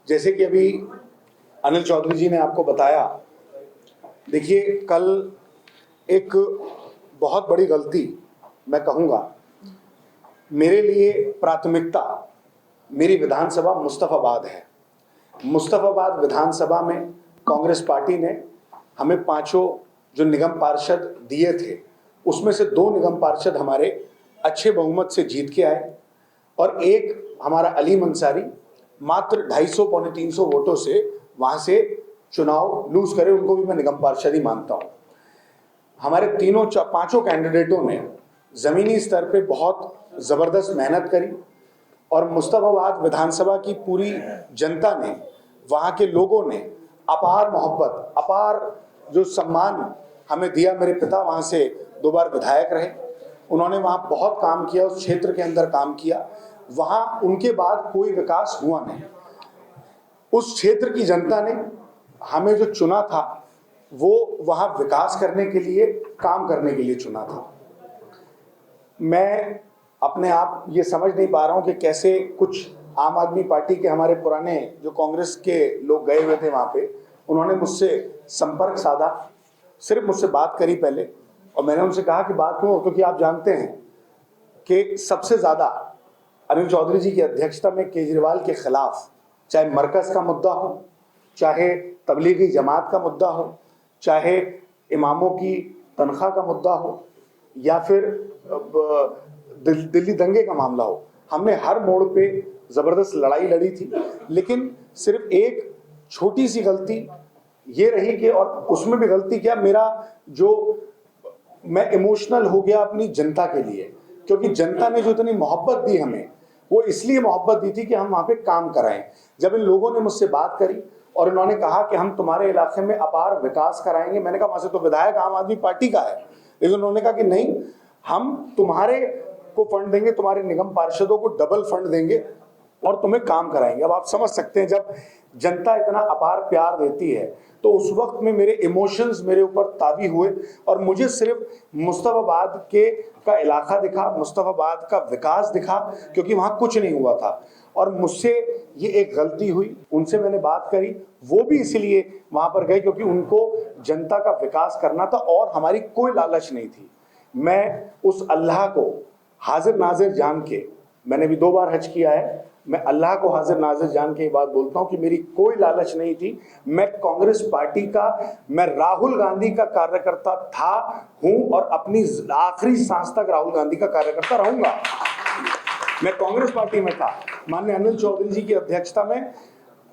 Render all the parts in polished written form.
जैसे कि अभी अनिल चौधरी जी ने आपको बताया, देखिए कल एक बहुत बड़ी गलती मैं कहूँगा, मेरे लिए प्राथमिकता मेरी विधानसभा मुस्तफाबाद है। मुस्तफाबाद विधानसभा में कांग्रेस पार्टी ने हमें पांचों जो निगम पार्षद दिए थे, उसमें से 2 निगम पार्षद हमारे अच्छे बहुमत से जीत के आए और एक हमारा अली मंसारी मात्र 250 पौने 300 वोटों से वहां से चुनाव लूज करे, उनको भी मैं निगम पार्षद ही मानता हूं। हमारे पांचों कैंडिडेटों ने जमीनी स्तर पे बहुत जबरदस्त मेहनत करी और मुस्तफाबाद विधानसभा की पूरी जनता ने, वहां के लोगों ने अपार मोहब्बत, अपार जो सम्मान हमें दिया। मेरे पिता वहां से 2 बार विधायक रहे, उन्होंने वहां बहुत काम किया, उस क्षेत्र के अंदर काम किया। वहां उनके बाद कोई विकास हुआ नहीं। उस क्षेत्र की जनता ने हमें जो चुना था वो वहां विकास करने के लिए, काम करने के लिए चुना था। मैं अपने आप ये समझ नहीं पा रहा हूं कि कैसे कुछ आम आदमी पार्टी के हमारे पुराने जो कांग्रेस के लोग गए हुए थे वहां पे, उन्होंने मुझसे संपर्क साधा, सिर्फ मुझसे बात करी पहले, और मैंने उनसे कहा कि बात क्यों, क्योंकि आप जानते हैं कि सबसे ज्यादा अनिल चौधरी जी की अध्यक्षता में केजरीवाल के खिलाफ, चाहे मरकज का मुद्दा हो, चाहे तबलीगी जमात का मुद्दा हो, चाहे इमामों की तनख्वाह का मुद्दा हो, या फिर दिल्ली दंगे का मामला हो, हमने हर मोड़ पे जबरदस्त लड़ाई लड़ी थी। लेकिन सिर्फ एक छोटी सी गलती ये रही कि, और उसमें भी गलती क्या, मैं इमोशनल हो गया अपनी जनता के लिए, क्योंकि जनता ने जो इतनी मोहब्बत दी हमें, वो इसलिए मोहब्बत दी थी कि हम वहां पे काम कराएं। जब इन लोगों ने मुझसे बात करी और इन्होंने कहा कि हम तुम्हारे इलाके में अपार विकास कराएंगे, मैंने कहा वहां से तो विधायक आम आदमी पार्टी का है, लेकिन उन्होंने कहा कि नहीं, हम तुम्हारे को फंड देंगे, तुम्हारे निगम पार्षदों को डबल फंड देंगे और तुम्हें काम कराएंगे। अब आप समझ सकते हैं, जब जनता इतना अपार प्यार देती है तो उस वक्त में मेरे इमोशंस मेरे ऊपर तावी हुए और मुझे सिर्फ मुस्तफाबाद का इलाका दिखा, मुस्तफाबाद का विकास दिखा, क्योंकि वहां कुछ नहीं हुआ था। और मुझसे ये एक गलती हुई, उनसे मैंने बात करी, वो भी इसलिए वहां पर गए क्योंकि उनको जनता का विकास करना था और हमारी कोई लालच नहीं थी। मैं उस अल्लाह को हाजिर नाजिर जान के, मैंने भी 2 बार हज किया है, मैं अल्लाह को हाजिर नाजिर जान के ये बात बोलता हूं कि मेरी कोई लालच नहीं थी। मैं कांग्रेस पार्टी का, मैं राहुल गांधी का कार्यकर्ता था, हूं और अपनी आखिरी सांस तक राहुल गांधी का कार्यकर्ता रहूंगा। मैं कांग्रेस पार्टी में था, माननीय अनिल चौधरी जी की अध्यक्षता में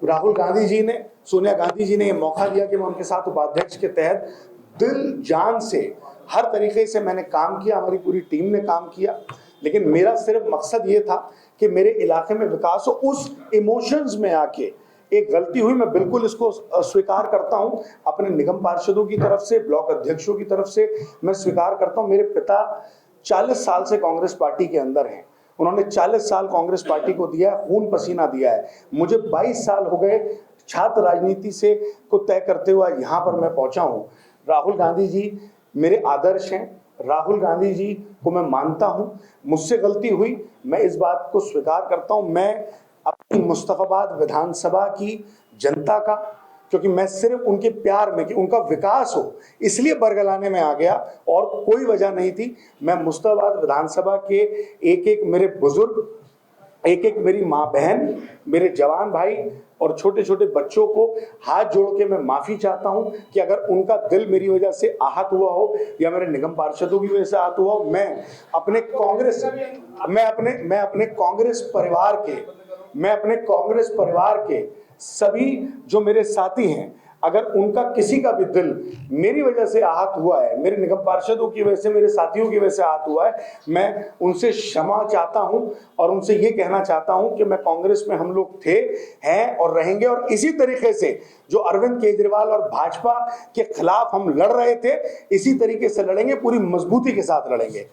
राहुल गांधी जी ने, सोनिया गांधी जी ने ये मौका दिया कि मैं उनके साथ उपाध्यक्ष के तहत दिल जान से हर तरीके से मैंने काम किया, हमारी पूरी टीम ने काम किया। लेकिन मेरा सिर्फ मकसद ये था कि मेरे इलाके में विकास हो। उस इमोशंस में आके एक गलती हुई, मैं बिल्कुल इसको स्वीकार करता हूं। अपने निगम पार्षदों की तरफ से, ब्लॉक अध्यक्षों की तरफ से मैं स्वीकार करता हूं। मेरे पिता 40 साल से कांग्रेस पार्टी के अंदर हैं, उन्होंने 40 साल कांग्रेस पार्टी को दिया है, खून पसीना दिया है। मुझे 22 साल हो गए छात्र राजनीति से को तय करते हुए यहाँ पर मैं पहुंचा हूँ। राहुल गांधी जी मेरे आदर्श हैं, राहुल गांधी जी को मैं मानता हूं। मुझसे गलती हुई, मैं इस बात को स्वीकार करता हूं। मैं अपनी मुस्तफाबाद विधानसभा की जनता का, क्योंकि मैं सिर्फ उनके प्यार में कि उनका विकास हो इसलिए बरगलाने में आ गया और कोई वजह नहीं थी। मैं मुस्तफाबाद विधानसभा के एक एक मेरे बुजुर्ग, एक एक मेरी माँ बहन, मेरे जवान भाई और छोटे छोटे बच्चों को हाथ जोड़ के मैं माफी चाहता हूं कि अगर उनका दिल मेरी वजह से आहत हुआ हो या मेरे निगम पार्षदों की वजह से आहत हुआ हो। मैं अपने कांग्रेस परिवार के सभी जो मेरे साथी हैं, अगर उनका किसी का भी दिल मेरी वजह से आहत हुआ है, मेरे निगम पार्षदों की वजह से, मेरे साथियों की वजह से आहत हुआ है, मैं उनसे क्षमा चाहता हूं और उनसे ये कहना चाहता हूं कि मैं कांग्रेस में, हम लोग थे, हैं और रहेंगे। और इसी तरीके से जो अरविंद केजरीवाल और भाजपा के खिलाफ हम लड़ रहे थे, इसी तरीके से लड़ेंगे, पूरी मजबूती के साथ लड़ेंगे।